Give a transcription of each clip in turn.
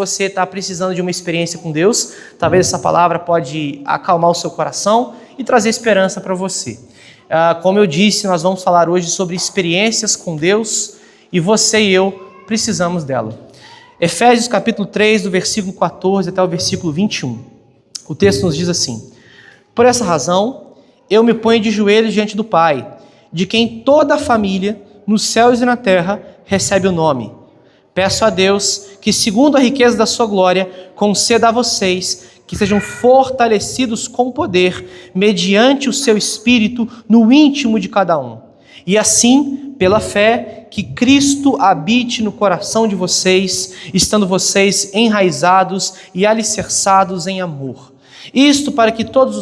Você está precisando de uma experiência com Deus, talvez essa palavra pode acalmar o seu coração e trazer esperança para você. Como eu disse, nós vamos falar hoje sobre experiências com Deus e você e eu precisamos dela. Efésios capítulo 3, do versículo 14 até o versículo 21. O texto nos diz assim: por essa razão, eu me ponho de joelhos diante do Pai, de quem toda a família, nos céus e na terra, recebe o nome. Peço a Deus que, segundo a riqueza da sua glória, conceda a vocês que sejam fortalecidos com poder, mediante o seu Espírito, no íntimo de cada um. E assim, pela fé, que Cristo habite no coração de vocês, estando vocês enraizados e alicerçados em amor. Isto para que com todos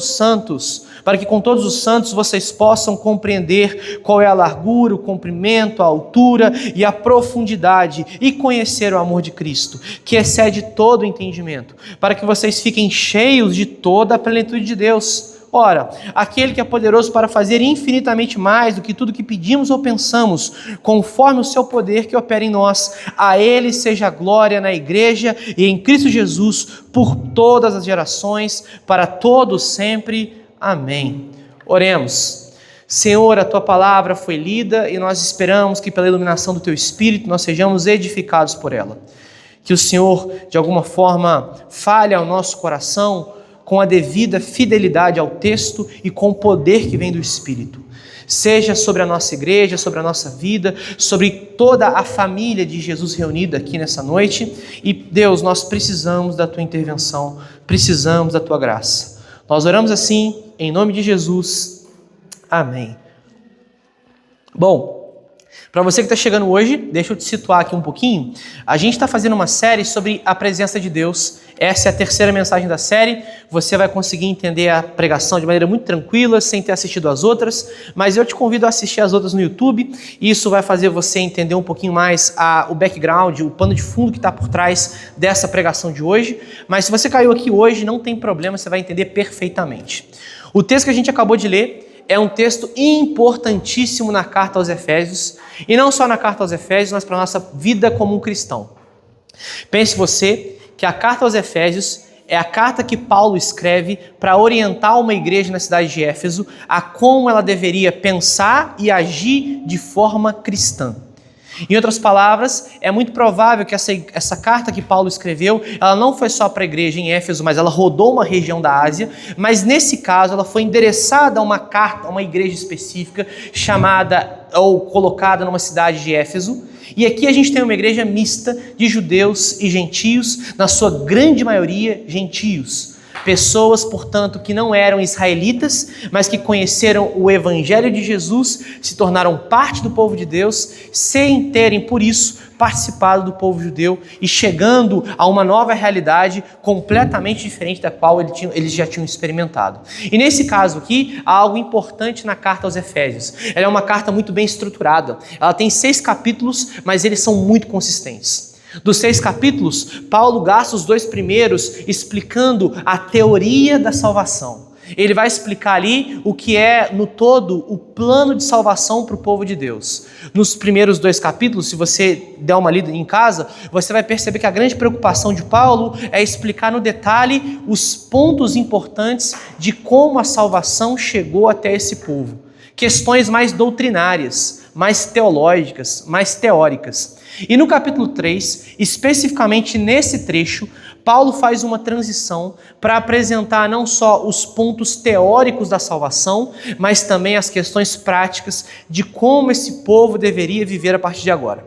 os santos vocês possam compreender qual é a largura, o comprimento, a altura e a profundidade, e conhecer o amor de Cristo, que excede todo o entendimento, para que vocês fiquem cheios de toda a plenitude de Deus. Ora, aquele que é poderoso para fazer infinitamente mais do que tudo que pedimos ou pensamos, conforme o seu poder que opera em nós, a ele seja a glória na igreja e em Cristo Jesus, por todas as gerações, para todos sempre. Amém. Oremos. Senhor, a Tua palavra foi lida e nós esperamos que pela iluminação do Teu Espírito nós sejamos edificados por ela. Que o Senhor, de alguma forma, fale ao nosso coração com a devida fidelidade ao texto e com o poder que vem do Espírito. Seja sobre a nossa igreja, sobre a nossa vida, sobre toda a família de Jesus reunida aqui nessa noite. E Deus, nós precisamos da Tua intervenção, precisamos da Tua graça. Nós oramos assim, em nome de Jesus. Amém. Bom, para você que está chegando hoje, deixa eu te situar aqui um pouquinho. A gente está fazendo uma série sobre a presença de Deus. Essa é a terceira mensagem da série. Você vai conseguir entender a pregação de maneira muito tranquila, sem ter assistido as outras. Mas eu te convido a assistir as outras no YouTube. Isso vai fazer você entender um pouquinho mais o background, o pano de fundo que está por trás dessa pregação de hoje. Mas se você caiu aqui hoje, não tem problema, você vai entender perfeitamente. O texto que a gente acabou de ler é um texto importantíssimo na carta aos Efésios, e não só na carta aos Efésios, mas para a nossa vida como um cristão. Pense você que a carta aos Efésios é a carta que Paulo escreve para orientar uma igreja na cidade de Éfeso a como ela deveria pensar e agir de forma cristã. Em outras palavras, é muito provável que essa carta que Paulo escreveu, ela não foi só para a igreja em Éfeso, mas ela rodou uma região da Ásia, mas nesse caso ela foi endereçada a uma carta, a uma igreja específica, chamada ou colocada numa cidade de Éfeso. E aqui a gente tem uma igreja mista de judeus e gentios, na sua grande maioria gentios. Pessoas, portanto, que não eram israelitas, mas que conheceram o Evangelho de Jesus, se tornaram parte do povo de Deus, sem terem, por isso, participado do povo judeu e chegando a uma nova realidade completamente diferente da qual eles já tinham experimentado. E nesse caso aqui, há algo importante na carta aos Efésios. Ela é uma carta muito bem estruturada. Ela tem 6 capítulos, mas eles são muito consistentes. Dos 6 capítulos, Paulo gasta os 2 primeiros explicando a teoria da salvação. Ele vai explicar ali o que é, no todo, o plano de salvação para o povo de Deus. Nos primeiros 2 capítulos, se você der uma lida em casa, você vai perceber que a grande preocupação de Paulo é explicar no detalhe os pontos importantes de como a salvação chegou até esse povo. Questões mais doutrinárias, mais teológicas, mais teóricas. E no capítulo 3, especificamente nesse trecho, Paulo faz uma transição para apresentar não só os pontos teóricos da salvação, mas também as questões práticas de como esse povo deveria viver a partir de agora.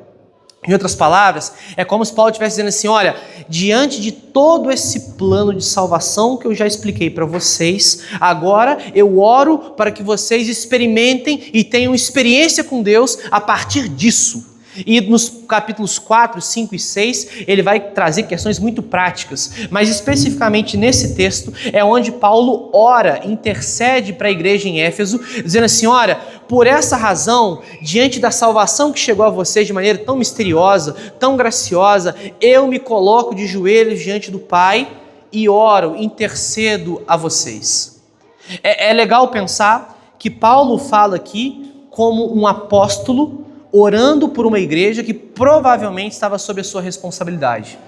Em outras palavras, é como se Paulo estivesse dizendo assim: olha, diante de todo esse plano de salvação que eu já expliquei para vocês, agora eu oro para que vocês experimentem e tenham experiência com Deus a partir disso. E nos capítulos 4, 5 e 6, ele vai trazer questões muito práticas, mas especificamente nesse texto é onde Paulo ora, intercede para a igreja em Éfeso, dizendo assim: olha, por essa razão, diante da salvação que chegou a vocês de maneira tão misteriosa, tão graciosa, eu me coloco de joelhos diante do Pai e oro, intercedo a vocês. É legal pensar que Paulo fala aqui como um apóstolo orando por uma igreja que provavelmente estava sob a sua responsabilidade.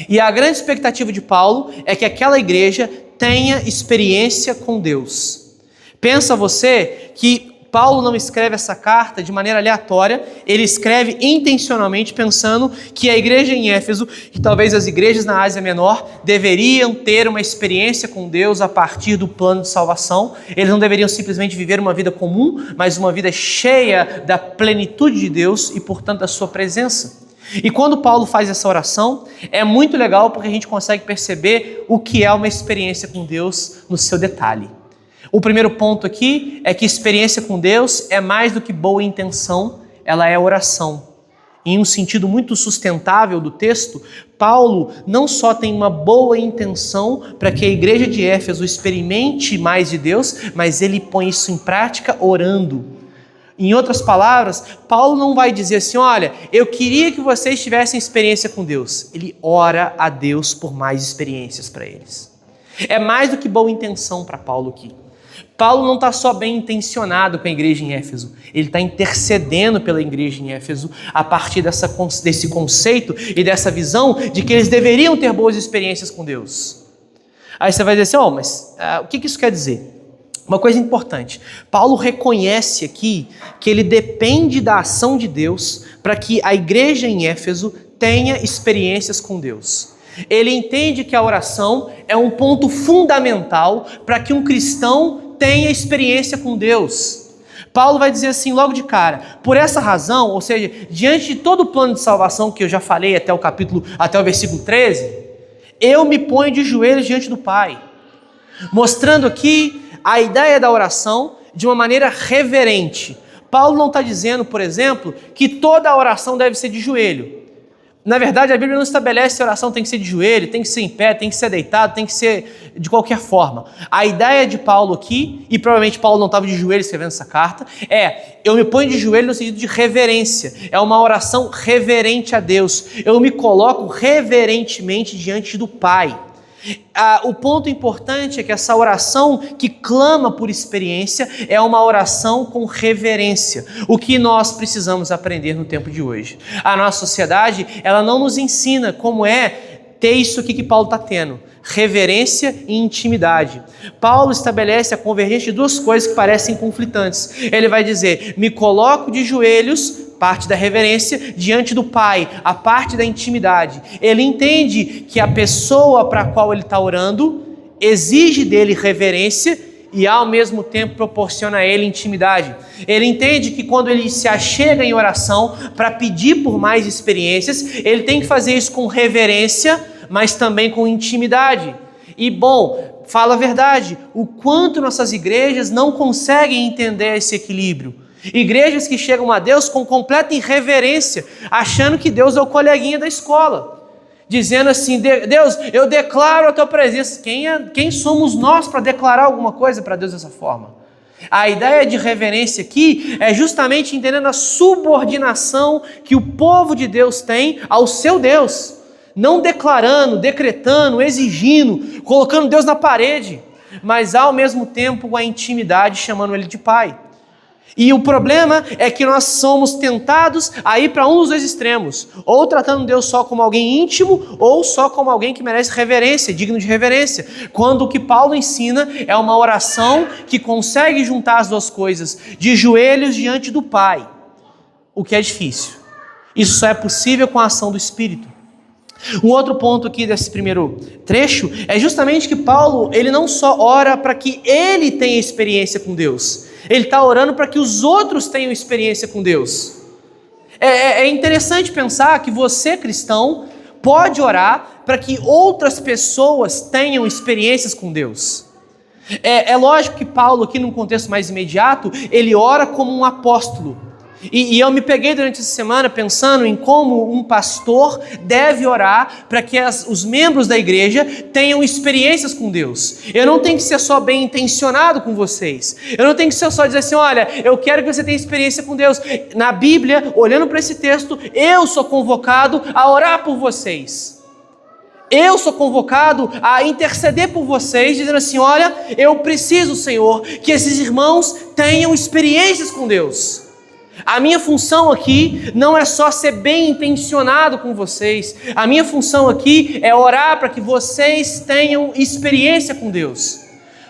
E a grande expectativa de Paulo é que aquela igreja tenha experiência com Deus. Pensa você que Paulo não escreve essa carta de maneira aleatória, ele escreve intencionalmente pensando que a igreja em Éfeso e talvez as igrejas na Ásia Menor deveriam ter uma experiência com Deus a partir do plano de salvação. Eles não deveriam simplesmente viver uma vida comum, mas uma vida cheia da plenitude de Deus e, portanto, da sua presença. E quando Paulo faz essa oração, é muito legal porque a gente consegue perceber o que é uma experiência com Deus no seu detalhe. O primeiro ponto aqui é que experiência com Deus é mais do que boa intenção, ela é oração. Em um sentido muito sustentável do texto, Paulo não só tem uma boa intenção para que a igreja de Éfeso experimente mais de Deus, mas ele põe isso em prática orando. Em outras palavras, Paulo não vai dizer assim, olha, eu queria que vocês tivessem experiência com Deus. Ele ora a Deus por mais experiências para eles. É mais do que boa intenção para Paulo aqui. Paulo não está só bem intencionado com a igreja em Éfeso, ele está intercedendo pela igreja em Éfeso a partir desse conceito e dessa visão de que eles deveriam ter boas experiências com Deus. Aí você vai dizer assim, mas o que isso quer dizer? Uma coisa importante, Paulo reconhece aqui que ele depende da ação de Deus para que a igreja em Éfeso tenha experiências com Deus. Ele entende que a oração é um ponto fundamental para que um cristão tenha experiência com Deus. Paulo vai dizer assim logo de cara, por essa razão, ou seja, diante de todo o plano de salvação que eu já falei até o versículo 13, eu me ponho de joelhos diante do Pai, mostrando aqui a ideia da oração de uma maneira reverente. Paulo não está dizendo, por exemplo, que toda a oração deve ser de joelho. Na verdade, a Bíblia não estabelece se a oração tem que ser de joelho, tem que ser em pé, tem que ser deitado, tem que ser de qualquer forma. A ideia de Paulo aqui, e provavelmente Paulo não estava de joelho escrevendo essa carta, eu me ponho de joelho no sentido de reverência. É uma oração reverente a Deus. Eu me coloco reverentemente diante do Pai. O ponto importante é que essa oração que clama por experiência é uma oração com reverência, o que nós precisamos aprender no tempo de hoje. A nossa sociedade, ela não nos ensina como é ter isso aqui que Paulo está tendo, reverência e intimidade. Paulo estabelece a convergência de duas coisas que parecem conflitantes. Ele vai dizer, me coloco de joelhos, parte da reverência, diante do Pai, a parte da intimidade. Ele entende que a pessoa para a qual ele está orando exige dele reverência e ao mesmo tempo proporciona a ele intimidade. Ele entende que quando ele se achega em oração para pedir por mais experiências, ele tem que fazer isso com reverência, mas também com intimidade. E bom, fala a verdade, o quanto nossas igrejas não conseguem entender esse equilíbrio. Igrejas que chegam a Deus com completa irreverência, achando que Deus é o coleguinha da escola, dizendo assim, Deus, eu declaro a tua presença. Quem somos nós para declarar alguma coisa para Deus dessa forma? A ideia de reverência aqui é justamente entendendo a subordinação que o povo de Deus tem ao seu Deus, não declarando, decretando, exigindo, colocando Deus na parede, mas ao mesmo tempo com a intimidade, chamando Ele de Pai. E o problema é que nós somos tentados a ir para um dos dois extremos, ou tratando Deus só como alguém íntimo, ou só como alguém que merece reverência, digno de reverência, quando o que Paulo ensina é uma oração que consegue juntar as duas coisas, de joelhos diante do Pai, o que é difícil. Isso só é possível com a ação do Espírito. Um outro ponto aqui desse primeiro trecho é justamente que Paulo, ele não só ora para que ele tenha experiência com Deus, ele está orando para que os outros tenham experiência com Deus. É interessante pensar que você, cristão, pode orar para que outras pessoas tenham experiências com Deus. É lógico que Paulo, aqui num contexto mais imediato, ele ora como um apóstolo. E eu me peguei durante essa semana pensando em como um pastor deve orar para que os membros da igreja tenham experiências com Deus. Eu não tenho que ser só bem intencionado com vocês. Eu não tenho que ser só dizer assim, olha, eu quero que você tenha experiência com Deus. Na Bíblia, olhando para esse texto, eu sou convocado a orar por vocês. Eu sou convocado a interceder por vocês, dizendo assim, olha, eu preciso, Senhor, que esses irmãos tenham experiências com Deus. A minha função aqui não é só ser bem intencionado com vocês. A minha função aqui é orar para que vocês tenham experiência com Deus.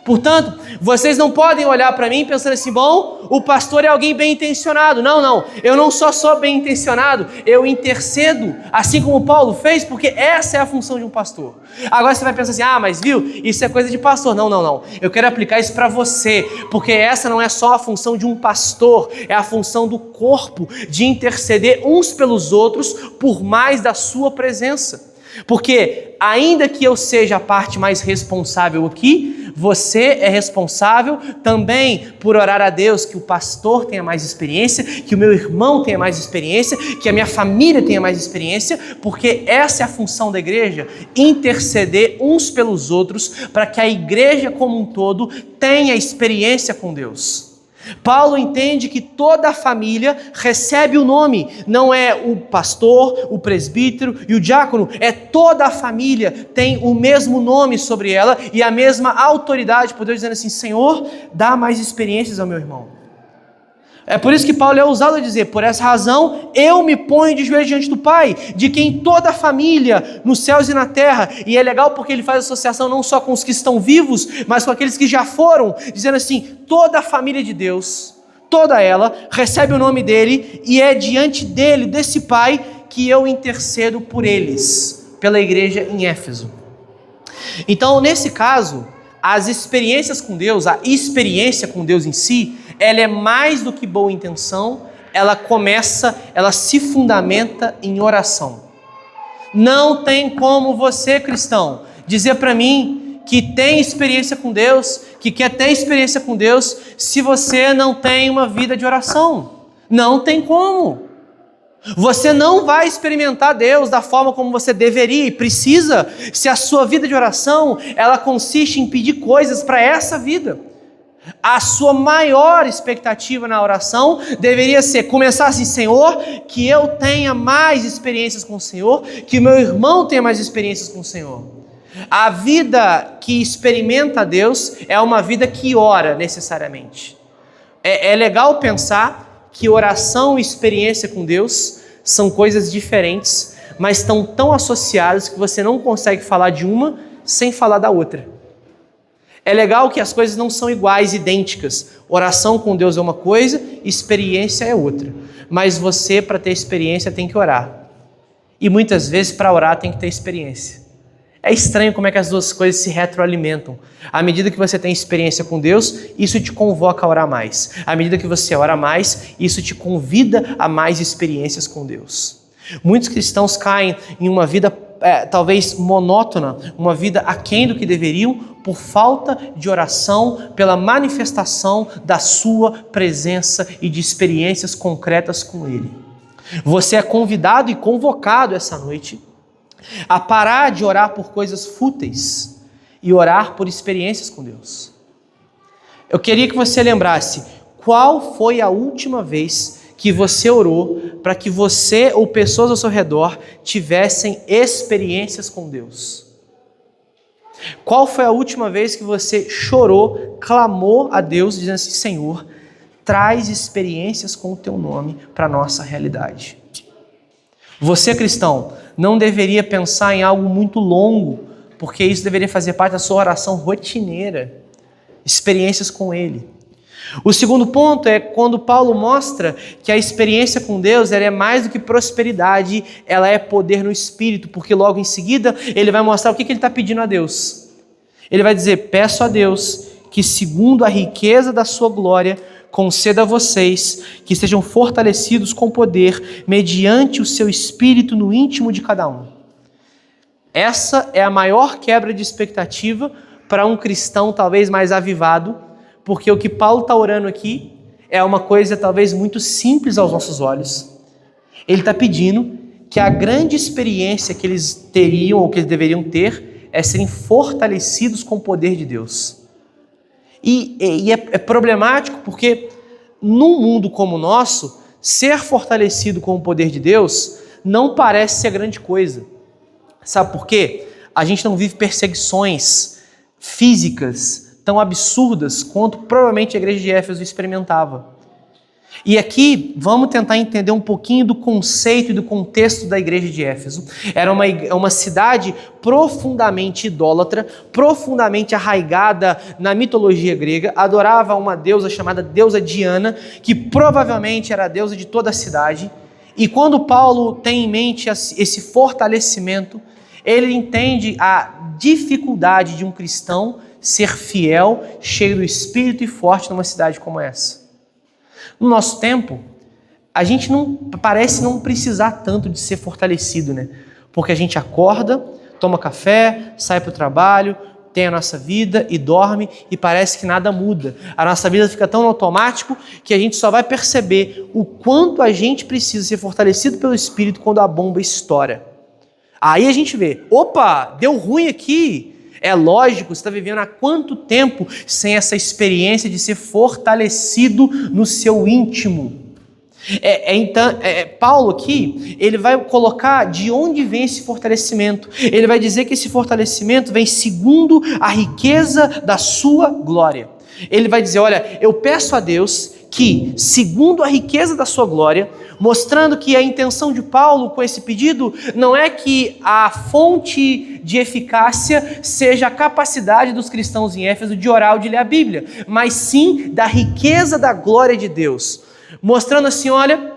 Portanto, vocês não podem olhar para mim pensando assim, bom, o pastor é alguém bem intencionado. Não, eu não só sou bem intencionado, eu intercedo, assim como Paulo fez, porque essa é a função de um pastor. Agora você vai pensar assim, mas viu, isso é coisa de pastor. Não, eu quero aplicar isso para você, porque essa não é só a função de um pastor, é a função do corpo, de interceder uns pelos outros por mais da sua presença. Porque ainda que eu seja a parte mais responsável aqui, você é responsável também por orar a Deus que o pastor tenha mais experiência, que o meu irmão tenha mais experiência, que a minha família tenha mais experiência, porque essa é a função da igreja, interceder uns pelos outros para que a igreja como um todo tenha experiência com Deus. Paulo entende que toda a família recebe o nome, não é o pastor, o presbítero e o diácono, é toda a família tem o mesmo nome sobre ela e a mesma autoridade, por Deus dizendo assim, Senhor, dá mais experiências ao meu irmão. É por isso que Paulo é ousado a dizer, por essa razão eu me ponho de joelhos diante do Pai, de quem toda a família nos céus e na terra, e é legal porque ele faz associação não só com os que estão vivos, mas com aqueles que já foram, dizendo assim, toda a família de Deus, toda ela, recebe o nome dele, e é diante dele, desse Pai, que eu intercedo por eles, pela igreja em Éfeso. Então, nesse caso, as experiências com Deus, a experiência com Deus em si, ela é mais do que boa intenção, ela se fundamenta em oração. Não tem como você, cristão, dizer para mim que tem experiência com Deus, que quer ter experiência com Deus, se você não tem uma vida de oração. Não tem como. Você não vai experimentar Deus da forma como você deveria e precisa, se a sua vida de oração, ela consiste em pedir coisas para essa vida. A sua maior expectativa na oração deveria ser começar assim, Senhor, que eu tenha mais experiências com o Senhor, que o meu irmão tenha mais experiências com o Senhor. A vida que experimenta Deus é uma vida que ora necessariamente. É legal pensar que oração e experiência com Deus são coisas diferentes, mas estão tão associadas que você não consegue falar de uma sem falar da outra. É legal que as coisas não são iguais, idênticas. Oração com Deus é uma coisa, experiência é outra. Mas você, para ter experiência, tem que orar. E muitas vezes, para orar, tem que ter experiência. É estranho como é que as duas coisas se retroalimentam. À medida que você tem experiência com Deus, isso te convoca a orar mais. À medida que você ora mais, isso te convida a mais experiências com Deus. Muitos cristãos caem em uma vida talvez monótona, uma vida aquém do que deveriam, por falta de oração, pela manifestação da sua presença e de experiências concretas com Ele. Você é convidado e convocado essa noite a parar de orar por coisas fúteis e orar por experiências com Deus. Eu queria que você lembrasse qual foi a última vez que você orou para que você ou pessoas ao seu redor tivessem experiências com Deus. Qual foi a última vez que você chorou, clamou a Deus, dizendo assim, Senhor, traz experiências com o teu nome para a nossa realidade. Você, cristão, não deveria pensar em algo muito longo, porque isso deveria fazer parte da sua oração rotineira, experiências com Ele. O segundo ponto é quando Paulo mostra que a experiência com Deus ela é mais do que prosperidade, ela é poder no Espírito, porque logo em seguida ele vai mostrar o que ele está pedindo a Deus. Ele vai dizer, peço a Deus que segundo a riqueza da sua glória, conceda a vocês que sejam fortalecidos com poder mediante o seu Espírito no íntimo de cada um. Essa é a maior quebra de expectativa para um cristão talvez mais avivado, porque o que Paulo está orando aqui é uma coisa talvez muito simples aos nossos olhos. Ele está pedindo que a grande experiência que eles teriam ou que eles deveriam ter é serem fortalecidos com o poder de Deus. E é problemático porque num mundo como o nosso, ser fortalecido com o poder de Deus não parece ser grande coisa. Sabe por quê? A gente não vive perseguições físicas tão absurdas quanto provavelmente a igreja de Éfeso experimentava. E aqui vamos tentar entender um pouquinho do conceito e do contexto da igreja de Éfeso. Era uma cidade profundamente idólatra, profundamente arraigada na mitologia grega, adorava uma deusa chamada deusa Diana, que provavelmente era a deusa de toda a cidade. E quando Paulo tem em mente esse fortalecimento, ele entende a dificuldade de um cristão ser fiel, cheio do Espírito e forte numa cidade como essa. No nosso tempo, a gente parece não precisar tanto de ser fortalecido, né? Porque a gente acorda, toma café, sai para o trabalho, tem a nossa vida e dorme e parece que nada muda. A nossa vida fica tão automático que a gente só vai perceber o quanto a gente precisa ser fortalecido pelo Espírito quando a bomba estoura. Aí a gente vê, opa, deu ruim aqui. É lógico, você está vivendo há quanto tempo sem essa experiência de ser fortalecido no seu íntimo? Então, Paulo aqui, ele vai colocar de onde vem esse fortalecimento. Ele vai dizer que esse fortalecimento vem segundo a riqueza da sua glória. Ele vai dizer, olha, eu peço a Deus que, segundo a riqueza da sua glória, mostrando que a intenção de Paulo com esse pedido não é que a fonte de eficácia seja a capacidade dos cristãos em Éfeso de orar ou de ler a Bíblia, mas sim da riqueza da glória de Deus. Mostrando assim, olha,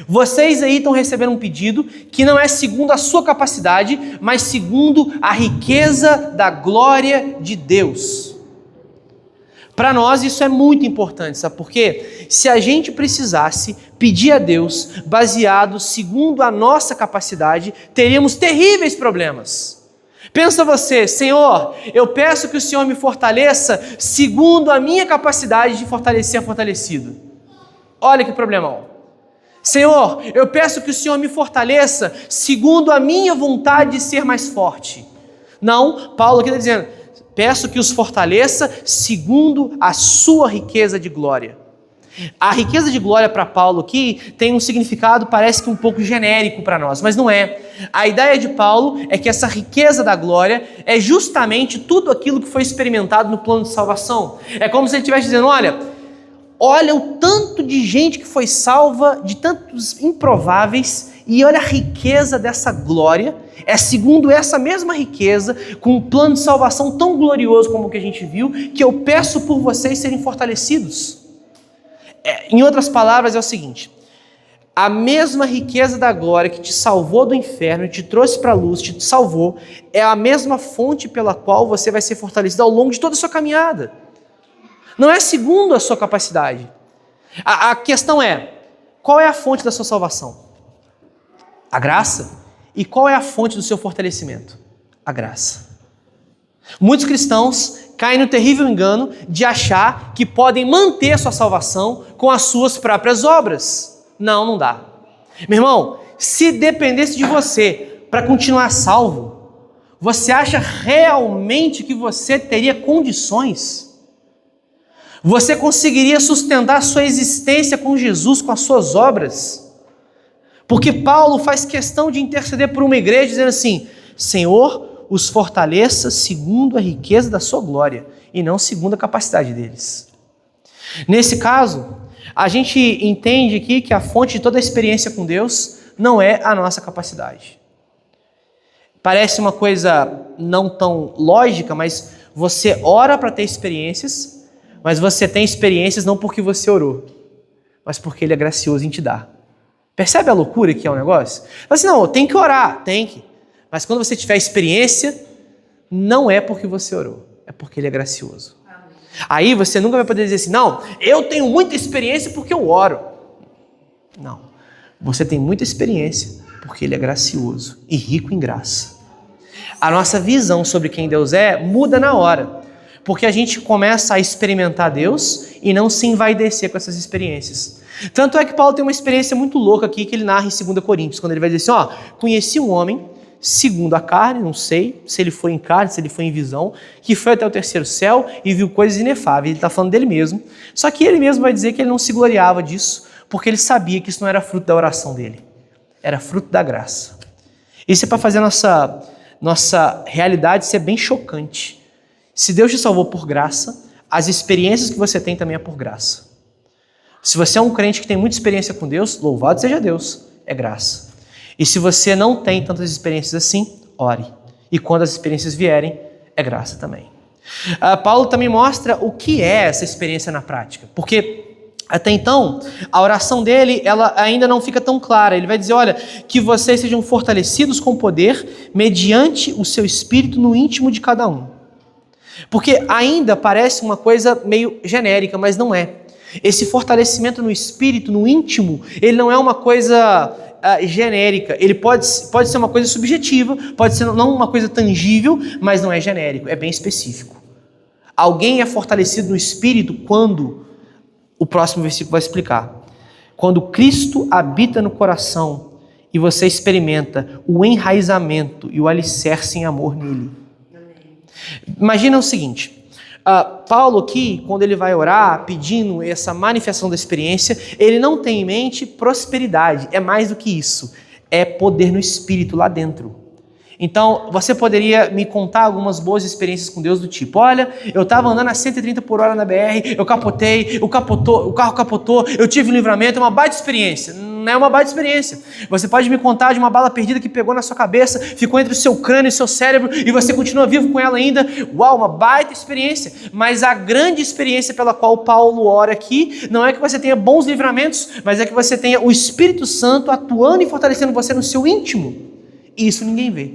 vocês aí estão recebendo um pedido que não é segundo a sua capacidade, mas segundo a riqueza da glória de Deus. Para nós isso é muito importante, sabe por quê? Se a gente precisasse pedir a Deus baseado segundo a nossa capacidade, teríamos terríveis problemas. Pensa você, Senhor, eu peço que o Senhor me fortaleça segundo a minha capacidade de fortalecer fortalecido. Olha que problemão. Senhor, eu peço que o Senhor me fortaleça segundo a minha vontade de ser mais forte. Não, Paulo aqui está dizendo, peço que os fortaleça segundo a sua riqueza de glória. A riqueza de glória para Paulo aqui tem um significado, parece que um pouco genérico para nós, mas não é. A ideia de Paulo é que essa riqueza da glória é justamente tudo aquilo que foi experimentado no plano de salvação. É como se ele estivesse dizendo, olha o tanto de gente que foi salva, de tantos improváveis, e olha a riqueza dessa glória, é segundo essa mesma riqueza, com um plano de salvação tão glorioso como o que a gente viu, que eu peço por vocês serem fortalecidos. Em outras palavras, é o seguinte, a mesma riqueza da glória que te salvou do inferno, te trouxe para a luz, te salvou, é a mesma fonte pela qual você vai ser fortalecido ao longo de toda a sua caminhada. Não é segundo a sua capacidade. A questão é, qual é a fonte da sua salvação? A graça. E qual é a fonte do seu fortalecimento? A graça. Muitos cristãos caem no terrível engano de achar que podem manter a sua salvação com as suas próprias obras. Não dá. Meu irmão, se dependesse de você para continuar salvo, você acha realmente que você teria condições? Você conseguiria sustentar a sua existência com Jesus, com as suas obras? Porque Paulo faz questão de interceder por uma igreja, dizendo assim, Senhor, os fortaleça segundo a riqueza da sua glória, e não segundo a capacidade deles. Nesse caso, a gente entende aqui que a fonte de toda a experiência com Deus não é a nossa capacidade. Parece uma coisa não tão lógica, mas você ora para ter experiências, mas você tem experiências não porque você orou, mas porque Ele é gracioso em te dar. Percebe a loucura que é o negócio? Fala assim, não, tem que orar, tem que. Mas quando você tiver experiência, não é porque você orou, é porque Ele é gracioso. Aí você nunca vai poder dizer assim, não, eu tenho muita experiência porque eu oro. Não, você tem muita experiência porque Ele é gracioso e rico em graça. A nossa visão sobre quem Deus é muda na hora, porque a gente começa a experimentar Deus e não se envaidecer com essas experiências. Tanto é que Paulo tem uma experiência muito louca aqui que ele narra em 2 Coríntios, quando ele vai dizer assim, conheci um homem, segundo a carne, não sei se ele foi em carne, se ele foi em visão, que foi até o terceiro céu e viu coisas inefáveis. Ele está falando dele mesmo, só que ele mesmo vai dizer que ele não se gloriava disso, porque ele sabia que isso não era fruto da oração dele, era fruto da graça. Isso é para fazer a nossa realidade ser bem chocante. Se Deus te salvou por graça, as experiências que você tem também é por graça. Se você é um crente que tem muita experiência com Deus, louvado seja Deus, é graça. E se você não tem tantas experiências assim, ore. E quando as experiências vierem, é graça também. Paulo também mostra o que é essa experiência na prática, porque até então, a oração dele, ela ainda não fica tão clara. Ele vai dizer, olha, que vocês sejam fortalecidos com poder mediante o seu espírito no íntimo de cada um. Porque ainda parece uma coisa meio genérica, mas não é. Esse fortalecimento no espírito, no íntimo, ele não é uma coisa genérica. Ele pode ser uma coisa subjetiva, pode ser não uma coisa tangível, mas não é genérico, é bem específico. Alguém é fortalecido no espírito quando... O próximo versículo vai explicar. Quando Cristo habita no coração e você experimenta o enraizamento e o alicerce em amor nele. Imagina o seguinte, Paulo aqui, quando ele vai orar, pedindo essa manifestação da experiência, ele não tem em mente prosperidade, é mais do que isso, é poder no espírito lá dentro. Então, você poderia me contar algumas boas experiências com Deus do tipo, olha, eu estava andando a 130 por hora na BR, eu capotei, o carro capotou, eu tive um livramento, é uma baita experiência. Não é uma baita experiência. Você pode me contar de uma bala perdida que pegou na sua cabeça, ficou entre o seu crânio e o seu cérebro e você continua vivo com ela ainda. Uau, uma baita experiência. Mas a grande experiência pela qual Paulo ora aqui não é que você tenha bons livramentos, mas é que você tenha o Espírito Santo atuando e fortalecendo você no seu íntimo. E isso ninguém vê.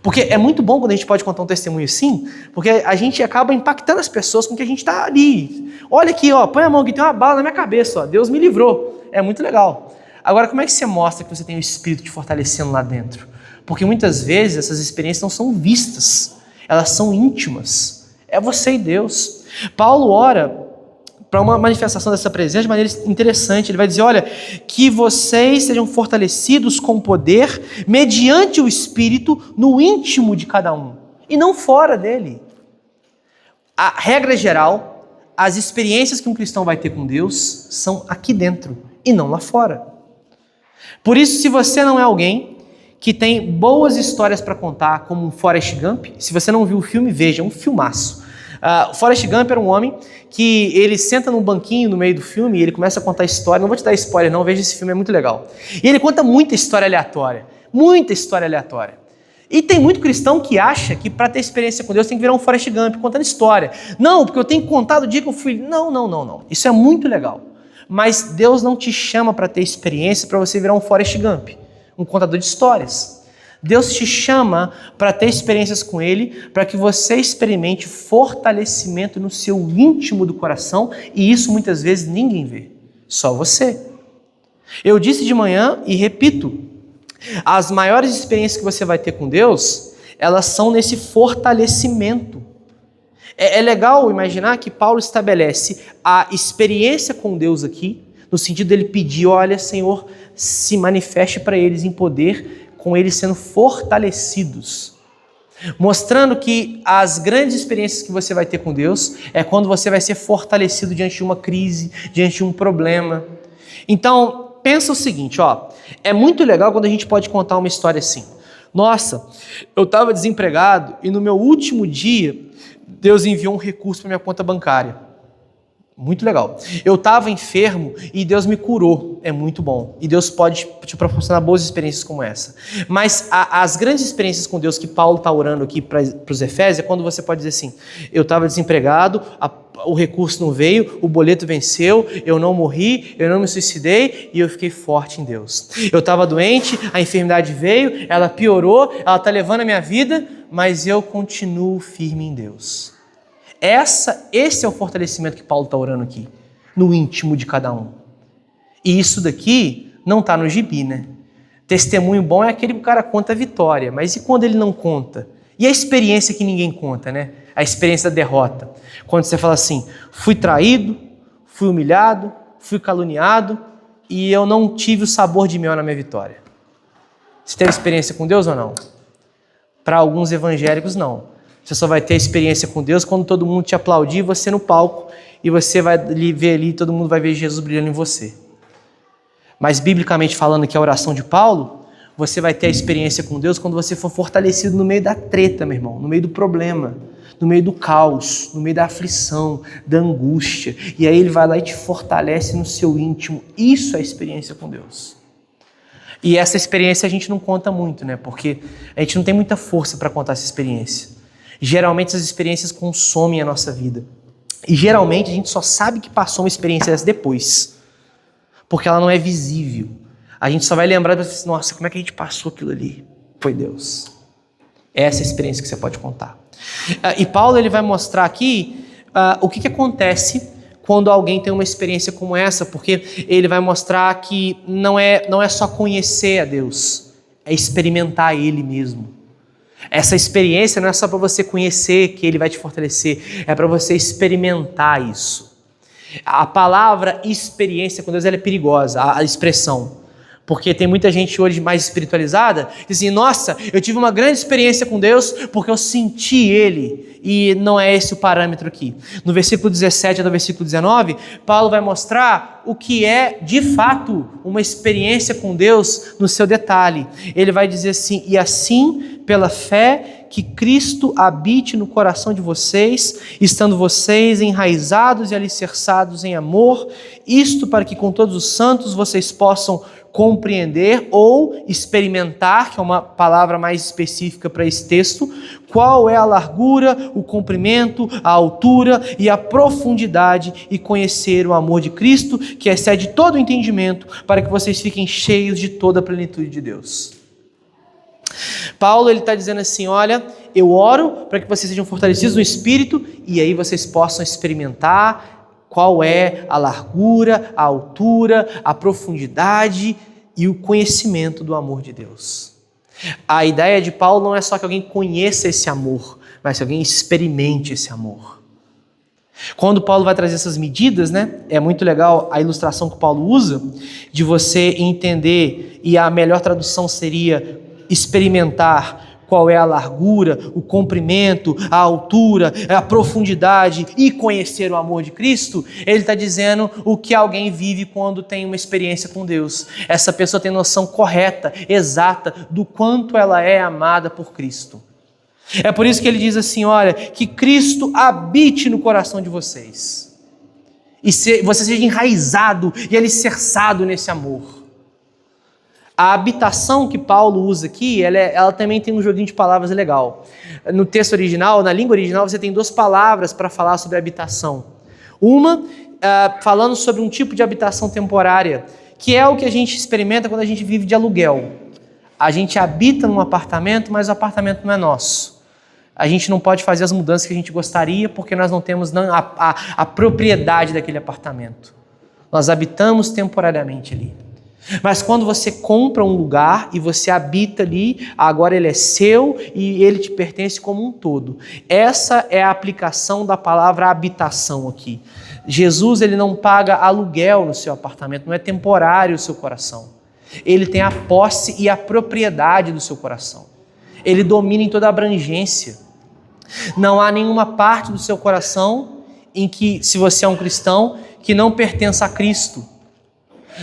Porque é muito bom quando a gente pode contar um testemunho assim, porque a gente acaba impactando as pessoas com que a gente está ali. Olha aqui, ó, põe a mão aqui, tem uma bala na minha cabeça, ó, Deus me livrou. É muito legal. Agora, como é que você mostra que você tem o Espírito te fortalecendo lá dentro? Porque muitas vezes essas experiências não são vistas, elas são íntimas. É você e Deus. Paulo ora para uma manifestação dessa presença de maneira interessante. Ele vai dizer, olha, que vocês sejam fortalecidos com poder mediante o Espírito no íntimo de cada um e não fora dele. A regra geral, as experiências que um cristão vai ter com Deus são aqui dentro e não lá fora. Por isso, se você não é alguém que tem boas histórias para contar, como um Forrest Gump, se você não viu o filme, veja, é um filmaço. Forrest Gump era um homem que ele senta num banquinho no meio do filme e ele começa a contar história. Não vou te dar spoiler não, veja esse filme, é muito legal. E ele conta muita história aleatória. E tem muito cristão que acha que para ter experiência com Deus tem que virar um Forrest Gump contando história. Não, porque eu tenho que contar do dia que eu fui... Não. Isso é muito legal. Mas Deus não te chama para ter experiência para você virar um Forrest Gump, um contador de histórias. Deus te chama para ter experiências com Ele, para que você experimente fortalecimento no seu íntimo do coração, e isso muitas vezes ninguém vê, só você. Eu disse de manhã e repito, as maiores experiências que você vai ter com Deus, elas são nesse fortalecimento. É legal imaginar que Paulo estabelece a experiência com Deus aqui, no sentido dele pedir, olha, Senhor, se manifeste para eles em poder, com eles sendo fortalecidos, mostrando que as grandes experiências que você vai ter com Deus é quando você vai ser fortalecido diante de uma crise, diante de um problema. Então, pensa o seguinte, ó, é muito legal quando a gente pode contar uma história assim. Nossa, eu estava desempregado e no meu último dia, Deus enviou um recurso para minha conta bancária. Muito legal. Eu estava enfermo e Deus me curou. É muito bom. E Deus pode te proporcionar boas experiências como essa. Mas as grandes experiências com Deus que Paulo está orando aqui para os Efésios é quando você pode dizer assim, eu estava desempregado, o recurso não veio, o boleto venceu, eu não morri, eu não me suicidei e eu fiquei forte em Deus. Eu estava doente, a enfermidade veio, ela piorou, ela está levando a minha vida, mas eu continuo firme em Deus. Esse é o fortalecimento que Paulo está orando aqui, no íntimo de cada um. E isso daqui não está no gibi, né? Testemunho bom é aquele que o cara conta a vitória, mas e quando ele não conta? E a experiência que ninguém conta, né? A experiência da derrota. Quando você fala assim, fui traído, fui humilhado, fui caluniado e eu não tive o sabor de mel na minha vitória. Você teve experiência com Deus ou não? Para alguns evangélicos, não. Você só vai ter experiência com Deus quando todo mundo te aplaudir, você no palco, e você vai ver ali, todo mundo vai ver Jesus brilhando em você. Mas, biblicamente falando, que é a oração de Paulo, você vai ter a experiência com Deus quando você for fortalecido no meio da treta, meu irmão, no meio do problema. no meio do caos, no meio da aflição, da angústia. E aí ele vai lá e te fortalece no seu íntimo. Isso é a experiência com Deus. E essa experiência a gente não conta muito, né? Porque a gente não tem muita força para contar essa experiência. Geralmente essas experiências consomem a nossa vida. E geralmente a gente só sabe que passou uma experiência dessa depois. Porque ela não é visível. A gente só vai lembrar, nossa, como é que a gente passou aquilo ali? Foi Deus. Essa é a experiência que você pode contar. E Paulo ele vai mostrar aqui o que acontece quando alguém tem uma experiência como essa, porque ele vai mostrar que não é só conhecer a Deus, é experimentar Ele mesmo. Essa experiência não é só para você conhecer que Ele vai te fortalecer, é para você experimentar isso. A palavra experiência com Deus ela é perigosa, a expressão. Porque tem muita gente hoje mais espiritualizada, diz assim, nossa, eu tive uma grande experiência com Deus porque eu senti Ele. E não é esse o parâmetro aqui. No versículo 17 ao versículo 19, Paulo vai mostrar o que é, de fato, uma experiência com Deus no seu detalhe. Ele vai dizer assim, e assim, pela fé, que Cristo habite no coração de vocês, estando vocês enraizados e alicerçados em amor, isto para que com todos os santos vocês possam compreender ou experimentar, que é uma palavra mais específica para esse texto, qual é a largura, o comprimento, a altura e a profundidade e conhecer o amor de Cristo, que excede todo o entendimento, para que vocês fiquem cheios de toda a plenitude de Deus. Paulo ele está dizendo assim, olha, eu oro para que vocês sejam fortalecidos no Espírito e aí vocês possam experimentar qual é a largura, a altura, a profundidade e o conhecimento do amor de Deus. A ideia de Paulo não é só que alguém conheça esse amor, mas que alguém experimente esse amor. Quando Paulo vai trazer essas medidas, né, é muito legal a ilustração que Paulo usa de você entender, e a melhor tradução seria experimentar qual é a largura, o comprimento, a altura, a profundidade e conhecer o amor de Cristo. Ele está dizendo o que alguém vive quando tem uma experiência com Deus. Essa pessoa tem noção correta, exata, do quanto ela é amada por Cristo. É por isso que ele diz assim, olha, que Cristo habite no coração de vocês. E você seja enraizado e alicerçado nesse amor. A habitação que Paulo usa aqui, ela também tem um joguinho de palavras legal. No texto original, na língua original, você tem duas palavras para falar sobre habitação. Uma, falando sobre um tipo de habitação temporária, que é o que a gente experimenta quando a gente vive de aluguel. A gente habita num apartamento, mas o apartamento não é nosso. A gente não pode fazer as mudanças que a gente gostaria porque nós não temos a propriedade daquele apartamento. Nós habitamos temporariamente ali. Mas quando você compra um lugar e você habita ali, agora ele é seu e ele te pertence como um todo. Essa é a aplicação da palavra habitação aqui. Jesus ele não paga aluguel no seu apartamento, não é temporário o seu coração. Ele tem a posse e a propriedade do seu coração. Ele domina em toda a abrangência. Não há nenhuma parte do seu coração em que, se você é um cristão, que não pertença a Cristo.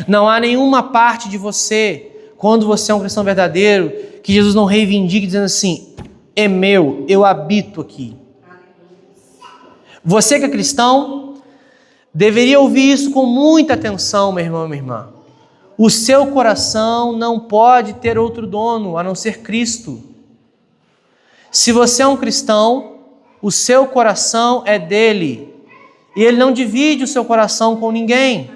Não há nenhuma parte de você, quando você é um cristão verdadeiro, que Jesus não reivindique dizendo assim, é meu, eu habito aqui. Você que é cristão, deveria ouvir isso com muita atenção, meu irmão e minha irmã. O seu coração não pode ter outro dono, a não ser Cristo. Se você é um cristão, o seu coração é dele. E ele não divide o seu coração com ninguém.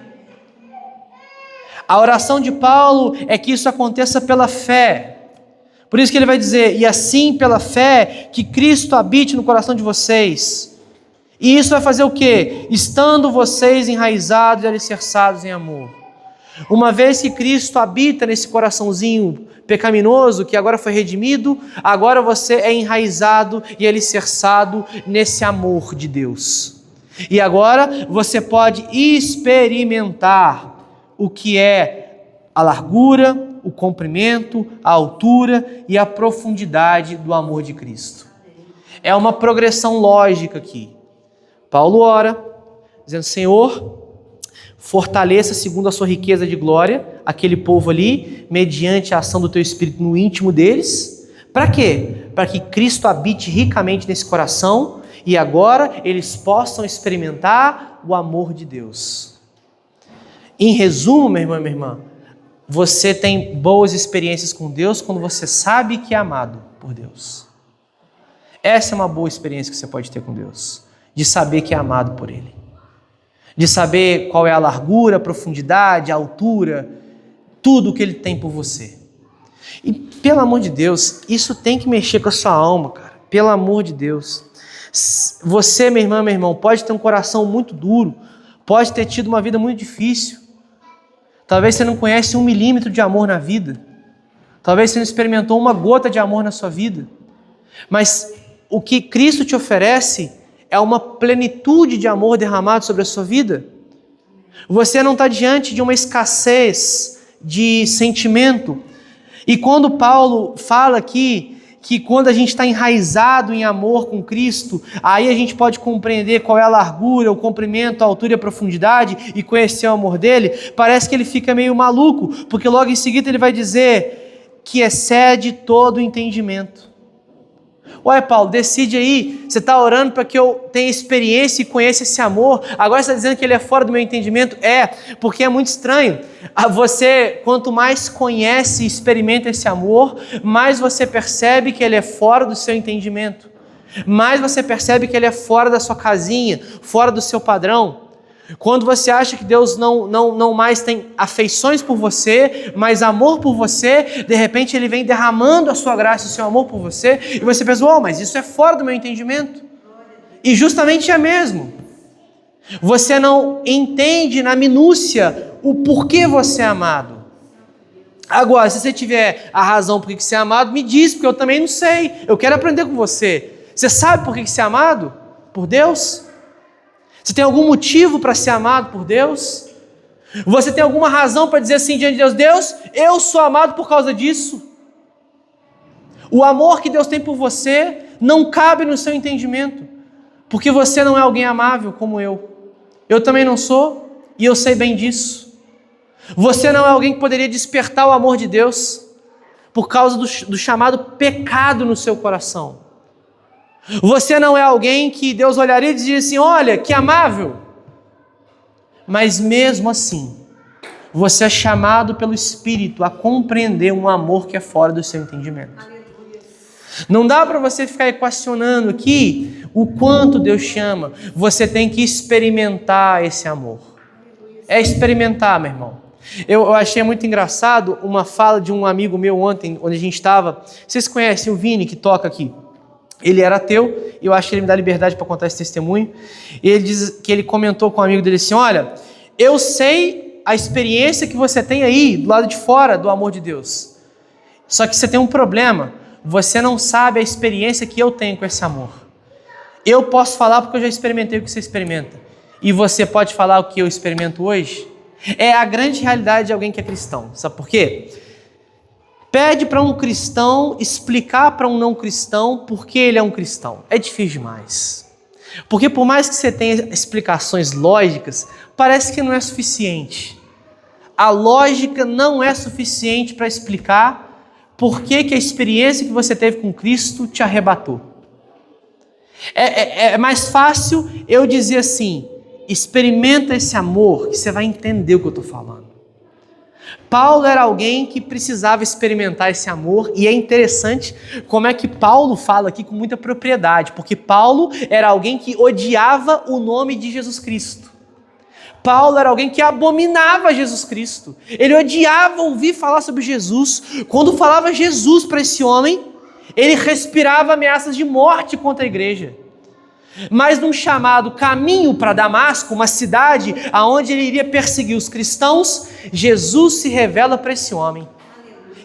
A oração de Paulo é que isso aconteça pela fé. Por isso que ele vai dizer, e assim pela fé, que Cristo habite no coração de vocês. E isso vai fazer o quê? Estando vocês enraizados e alicerçados em amor. Uma vez que Cristo habita nesse coraçãozinho pecaminoso, que agora foi redimido, agora você é enraizado e alicerçado nesse amor de Deus. E agora você pode experimentar o que é a largura, o comprimento, a altura e a profundidade do amor de Cristo. É uma progressão lógica aqui. Paulo ora, dizendo, Senhor, fortaleça segundo a sua riqueza de glória, aquele povo ali, mediante a ação do teu Espírito no íntimo deles. Para quê? para que Cristo habite ricamente nesse coração e agora eles possam experimentar o amor de Deus. Em resumo, meu irmão e minha irmã, você tem boas experiências com Deus quando você sabe que é amado por Deus. Essa é uma boa experiência que você pode ter com Deus, de saber que é amado por Ele. De saber qual é a largura, a profundidade, a altura, tudo o que Ele tem por você. E, pelo amor de Deus, isso tem que mexer com a sua alma, cara. Pelo amor de Deus. Você, minha irmã, meu irmão, pode ter um coração muito duro, pode ter tido uma vida muito difícil. Talvez você não conhece 1 milímetro de amor na vida. Talvez você não experimentou uma gota de amor na sua vida. Mas o que Cristo te oferece é uma plenitude de amor derramado sobre a sua vida. Você não está diante de uma escassez de sentimento. E quando Paulo fala aqui que quando a gente está enraizado em amor com Cristo, aí a gente pode compreender qual é a largura, o comprimento, a altura e a profundidade e conhecer o amor dele, parece que ele fica meio maluco, porque logo em seguida ele vai dizer que excede todo o entendimento. Ué, Paulo, decide aí, você está orando para que eu tenha experiência e conheça esse amor, agora você está dizendo que ele é fora do meu entendimento? É, porque é muito estranho. Você, quanto mais conhece e experimenta esse amor, mais você percebe que ele é fora do seu entendimento, mais você percebe que ele é fora da sua casinha, fora do seu padrão. Quando você acha que Deus não mais tem afeições por você, mas amor por você, de repente Ele vem derramando a sua graça e o seu amor por você, e você pensa, mas isso é fora do meu entendimento. E justamente é mesmo. Você não entende na minúcia o porquê você é amado. Agora, se você tiver a razão por que você é amado, me diz, porque eu também não sei. Eu quero aprender com você. Você sabe por que você é amado? Por Deus? Você tem algum motivo para ser amado por Deus? Você tem alguma razão para dizer assim diante de Deus, Deus, eu sou amado por causa disso? O amor que Deus tem por você não cabe no seu entendimento, porque você não é alguém amável como eu. Eu também não sou, e eu sei bem disso. Você não é alguém que poderia despertar o amor de Deus por causa do chamado pecado no seu coração. Você não é alguém que Deus olharia e diria assim, olha, que amável. Mas mesmo assim, você é chamado pelo Espírito a compreender um amor que é fora do seu entendimento. Não dá para você ficar equacionando aqui o quanto Deus te ama. Você tem que experimentar esse amor. É experimentar, meu irmão. Eu achei muito engraçado uma fala de um amigo meu ontem, onde a gente estava. Vocês conhecem o Vini, que toca aqui? Ele era ateu, e eu acho que ele me dá liberdade para contar esse testemunho. E ele diz que ele comentou com um amigo dele assim, olha, eu sei a experiência que você tem aí, do lado de fora do amor de Deus. Só que você tem um problema, você não sabe a experiência que eu tenho com esse amor. Eu posso falar porque eu já experimentei o que você experimenta. E você pode falar o que eu experimento hoje? É a grande realidade de alguém que é cristão. Sabe por quê? Pede para um cristão explicar para um não cristão por que ele é um cristão. É difícil demais. Porque por mais que você tenha explicações lógicas, parece que não é suficiente. A lógica não é suficiente para explicar por que a experiência que você teve com Cristo te arrebatou. É mais fácil eu dizer assim, experimenta esse amor que você vai entender o que eu estou falando. Paulo era alguém que precisava experimentar esse amor, e é interessante como é que Paulo fala aqui com muita propriedade, porque Paulo era alguém que odiava o nome de Jesus Cristo. Paulo era alguém que abominava Jesus Cristo. Ele odiava ouvir falar sobre Jesus. Quando falava Jesus para esse homem, ele respirava ameaças de morte contra a igreja. Mas num chamado caminho para Damasco, uma cidade onde ele iria perseguir os cristãos, Jesus se revela para esse homem.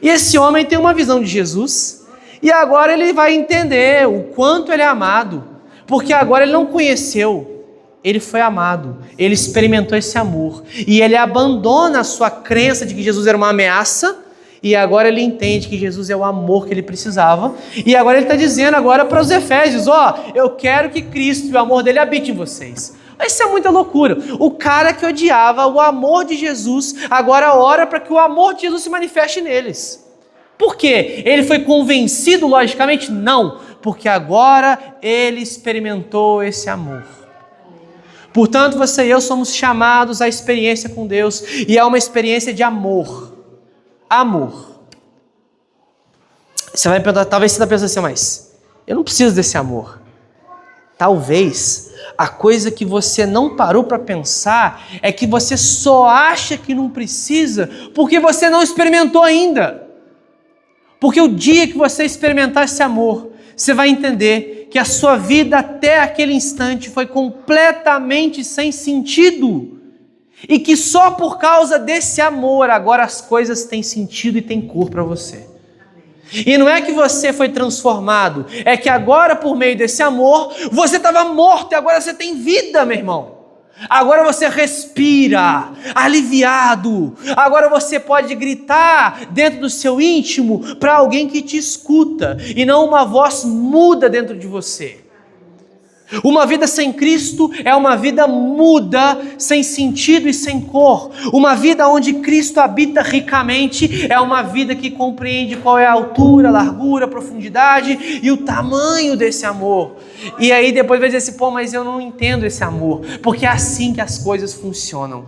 E esse homem tem uma visão de Jesus, e agora ele vai entender o quanto ele é amado, porque agora ele não conheceu, ele foi amado, ele experimentou esse amor, e ele abandona a sua crença de que Jesus era uma ameaça, e agora ele entende que Jesus é o amor que ele precisava. E agora ele está dizendo agora para os Efésios, eu quero que Cristo e o amor dele habite em vocês. Isso é muita loucura. O cara que odiava o amor de Jesus, agora ora para que o amor de Jesus se manifeste neles. Por quê? Ele foi convencido logicamente? Não, porque agora ele experimentou esse amor. Portanto, você e eu somos chamados à experiência com Deus, e é uma experiência de amor. Amor. Você vai me perguntar, talvez você está pensando assim, mas eu não preciso desse amor. Talvez a coisa que você não parou para pensar é que você só acha que não precisa porque você não experimentou ainda. Porque o dia que você experimentar esse amor, você vai entender que a sua vida até aquele instante foi completamente sem sentido. E que só por causa desse amor agora as coisas têm sentido e têm cor para você. E não é que você foi transformado, é que agora por meio desse amor, você estava morto e agora você tem vida, meu irmão. Agora você respira, aliviado. Agora você pode gritar dentro do seu íntimo para alguém que te escuta e não uma voz muda dentro de você. Uma vida sem Cristo é uma vida muda, sem sentido e sem cor. Uma vida onde Cristo habita ricamente é uma vida que compreende qual é a altura, a largura, a profundidade e o tamanho desse amor. E aí depois vai dizer assim, pô, mas eu não entendo esse amor, porque é assim que as coisas funcionam.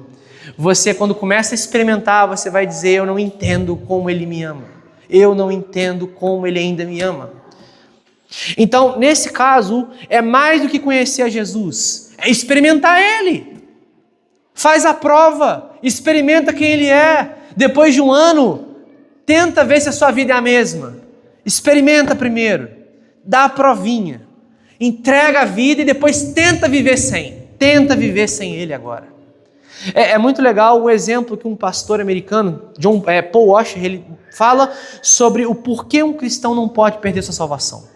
Você, quando começa a experimentar, você vai dizer, eu não entendo como Ele me ama. Eu não entendo como Ele ainda me ama. Então, nesse caso, é mais do que conhecer a Jesus, é experimentar Ele. Faz a prova, experimenta quem Ele é. Depois de um ano, tenta ver se a sua vida é a mesma. Experimenta primeiro, dá a provinha, entrega a vida e depois tenta viver sem. Tenta viver sem Ele agora. É muito legal o exemplo que um pastor americano, Paul Washer, ele fala sobre o porquê um cristão não pode perder sua salvação.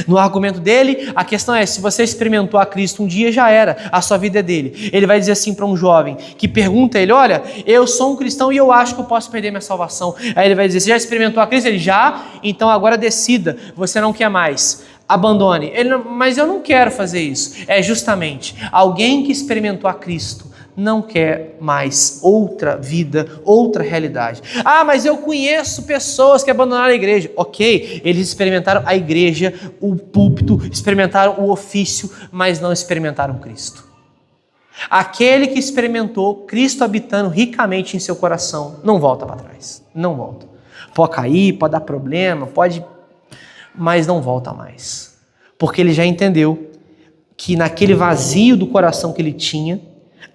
No argumento dele, a questão é, se você experimentou a Cristo um dia, já era, a sua vida é dele. Ele vai dizer assim para um jovem que pergunta a ele, olha, eu sou um cristão e eu acho que eu posso perder minha salvação. Aí ele vai dizer, você já experimentou a Cristo? Ele, já? Então agora decida, você não quer mais. Abandone. Ele, mas eu não quero fazer isso. É justamente, alguém que experimentou a Cristo não quer mais outra vida, outra realidade. Ah, mas eu conheço pessoas que abandonaram a igreja. Ok, eles experimentaram a igreja, o púlpito, experimentaram o ofício, mas não experimentaram Cristo. Aquele que experimentou Cristo habitando ricamente em seu coração, não volta para trás, não volta. Pode cair, pode dar problema, mas não volta mais. Porque ele já entendeu que naquele vazio do coração que ele tinha,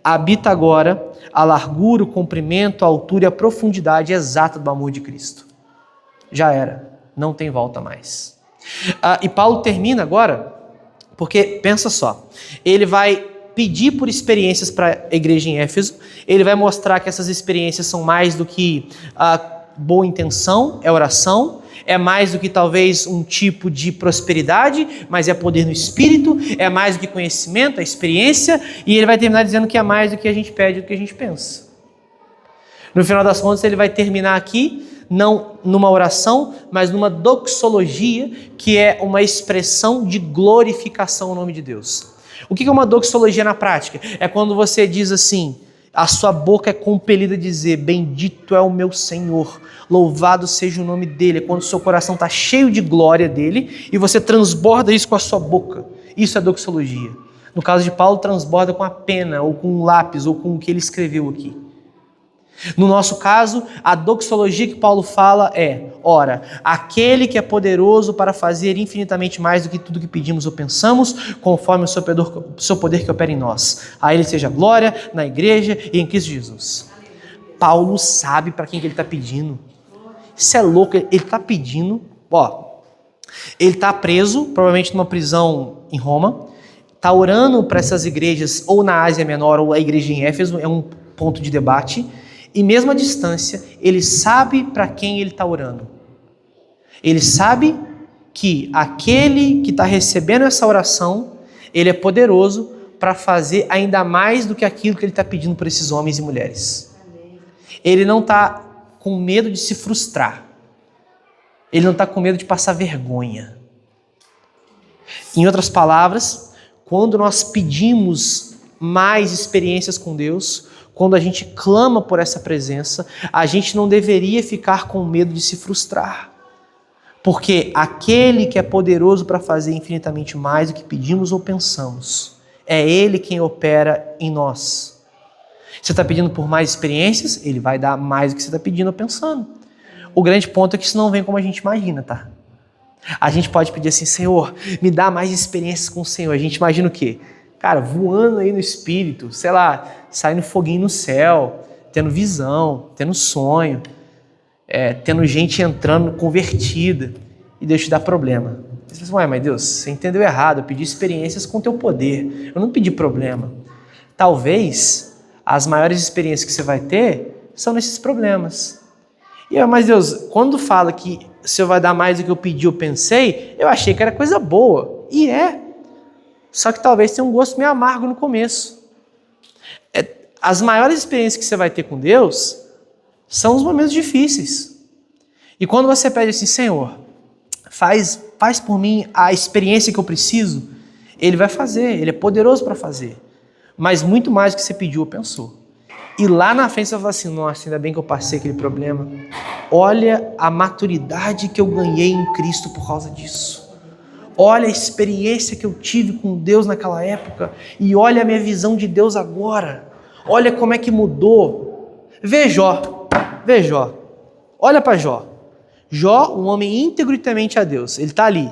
habita agora a largura, o comprimento, a altura e a profundidade exata do amor de Cristo. Já era, não tem volta mais. E Paulo termina agora, porque pensa só, ele vai pedir por experiências para a igreja em Éfeso, ele vai mostrar que essas experiências são mais do que boa intenção, é oração, é mais do que talvez um tipo de prosperidade, mas é poder no Espírito, é mais do que conhecimento, é experiência, e ele vai terminar dizendo que é mais do que a gente pede, do que a gente pensa. No final das contas, ele vai terminar aqui, não numa oração, mas numa doxologia, que é uma expressão de glorificação ao nome de Deus. O que é uma doxologia na prática? É quando você diz assim, a sua boca é compelida a dizer, bendito é o meu Senhor, louvado seja o nome dele. É quando o seu coração está cheio de glória dele e você transborda isso com a sua boca. Isso é doxologia. No caso de Paulo, transborda com a pena, ou com um lápis, ou com o que ele escreveu aqui. No nosso caso, a doxologia que Paulo fala é, ora, aquele que é poderoso para fazer infinitamente mais do que tudo que pedimos ou pensamos, conforme o seu poder que opera em nós. A ele seja glória na igreja e em Cristo Jesus. Paulo sabe para quem que ele está pedindo. Isso é louco, ele está pedindo, ele está preso, provavelmente numa prisão em Roma, está orando para essas igrejas, ou na Ásia Menor, ou a igreja em Éfeso, é um ponto de debate. E mesmo à distância, ele sabe para quem ele está orando. Ele sabe que aquele que está recebendo essa oração, ele é poderoso para fazer ainda mais do que aquilo que ele está pedindo para esses homens e mulheres. Ele não está com medo de se frustrar. Ele não está com medo de passar vergonha. Em outras palavras, quando nós pedimos mais experiências com Deus, quando a gente clama por essa presença, a gente não deveria ficar com medo de se frustrar. Porque aquele que é poderoso para fazer infinitamente mais do que pedimos ou pensamos, é Ele quem opera em nós. Você está pedindo por mais experiências, Ele vai dar mais do que você está pedindo ou pensando. O grande ponto é que isso não vem como a gente imagina, tá? A gente pode pedir assim, Senhor, me dá mais experiências com o Senhor. A gente imagina o quê? Cara, voando aí no Espírito, sei lá, saindo foguinho no céu, tendo visão, tendo sonho, tendo gente entrando convertida, e Deus te dá problema. Você diz, ué, mas Deus, você entendeu errado, eu pedi experiências com teu poder, eu não pedi problema. Talvez as maiores experiências que você vai ter são nesses problemas. Mas Deus, quando fala que o Senhor vai dar mais do que eu pedi ou pensei, eu achei que era coisa boa, e só que talvez tenha um gosto meio amargo no começo. As maiores experiências que você vai ter com Deus são os momentos difíceis. E quando você pede assim, Senhor, faz por mim a experiência que eu preciso, Ele vai fazer, Ele é poderoso para fazer. Mas muito mais do que você pediu ou pensou. E lá na frente você vai falar assim, nossa, ainda bem que eu passei aquele problema. Olha a maturidade que eu ganhei em Cristo por causa disso. Olha a experiência que eu tive com Deus naquela época e olha a minha visão de Deus agora. Olha como é que mudou. Vê Jó. Olha para Jó. Jó, um homem íntegro e temente a Deus. Ele está ali,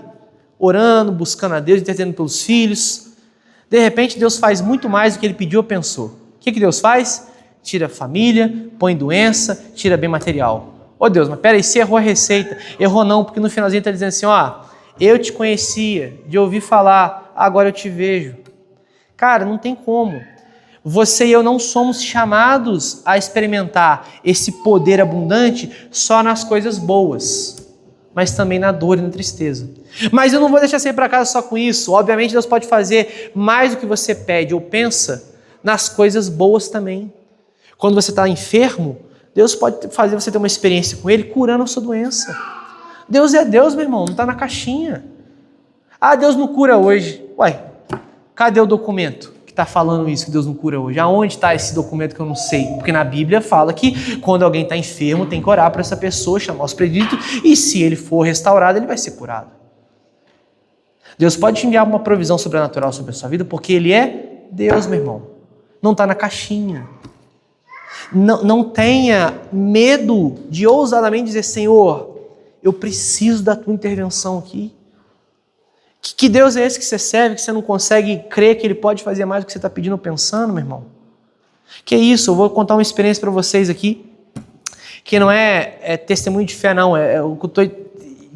orando, buscando a Deus, intercedendo pelos filhos. De repente, Deus faz muito mais do que ele pediu ou pensou. O que Deus faz? Tira a família, põe doença, tira bem material. Deus, mas peraí, você errou a receita. Errou não, porque no finalzinho está dizendo assim, eu te conhecia, de ouvir falar, agora eu te vejo. Cara, não tem como. Você e eu não somos chamados a experimentar esse poder abundante só nas coisas boas, mas também na dor e na tristeza. Mas eu não vou deixar você ir para casa só com isso. Obviamente Deus pode fazer mais do que você pede ou pensa nas coisas boas também. Quando você está enfermo, Deus pode fazer você ter uma experiência com Ele curando a sua doença. Deus é Deus, meu irmão, não está na caixinha. Deus não cura hoje. Cadê o documento que está falando isso, que Deus não cura hoje? Aonde está esse documento que eu não sei? Porque na Bíblia fala que quando alguém está enfermo, tem que orar para essa pessoa, chamar os presbíteros, e se ele for restaurado, ele vai ser curado. Deus pode te enviar uma provisão sobrenatural sobre a sua vida, porque Ele é Deus, meu irmão. Não está na caixinha. Não tenha medo de ousadamente dizer, Senhor, eu preciso da tua intervenção aqui. Que Deus é esse que você serve, que você não consegue crer que Ele pode fazer mais do que você está pedindo ou pensando, meu irmão? Que é isso, eu vou contar uma experiência para vocês aqui, que não é testemunho de fé não, é o que eu estou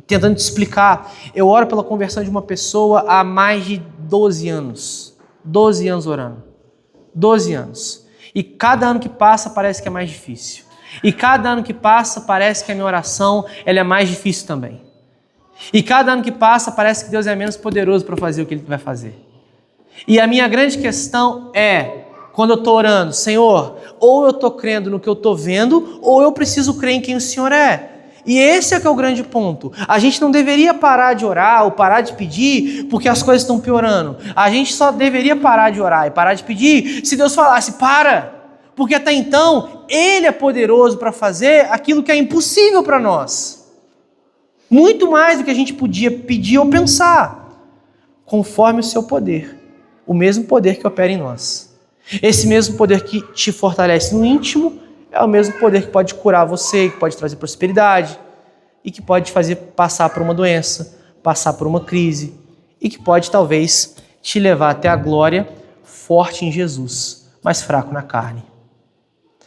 tentando te explicar. Eu oro pela conversão de uma pessoa há mais de 12 anos. 12 anos orando. 12 anos. E cada ano que passa parece que é mais difícil. E cada ano que passa parece que a minha oração ela é mais difícil também. E cada ano que passa parece que Deus é menos poderoso para fazer o que Ele vai fazer. E a minha grande questão quando eu estou orando, Senhor, ou eu estou crendo no que eu estou vendo, ou eu preciso crer em quem o Senhor é. E esse é que é o grande ponto. A gente não deveria parar de orar ou parar de pedir porque as coisas estão piorando. A gente só deveria parar de orar e parar de pedir se Deus falasse, para! Porque até então, Ele é poderoso para fazer aquilo que é impossível para nós. Muito mais do que a gente podia pedir ou pensar, conforme o seu poder. O mesmo poder que opera em nós. Esse mesmo poder que te fortalece no íntimo é o mesmo poder que pode curar você, que pode trazer prosperidade e que pode te fazer passar por uma doença, passar por uma crise e que pode talvez te levar até a glória forte em Jesus, mas fraco na carne.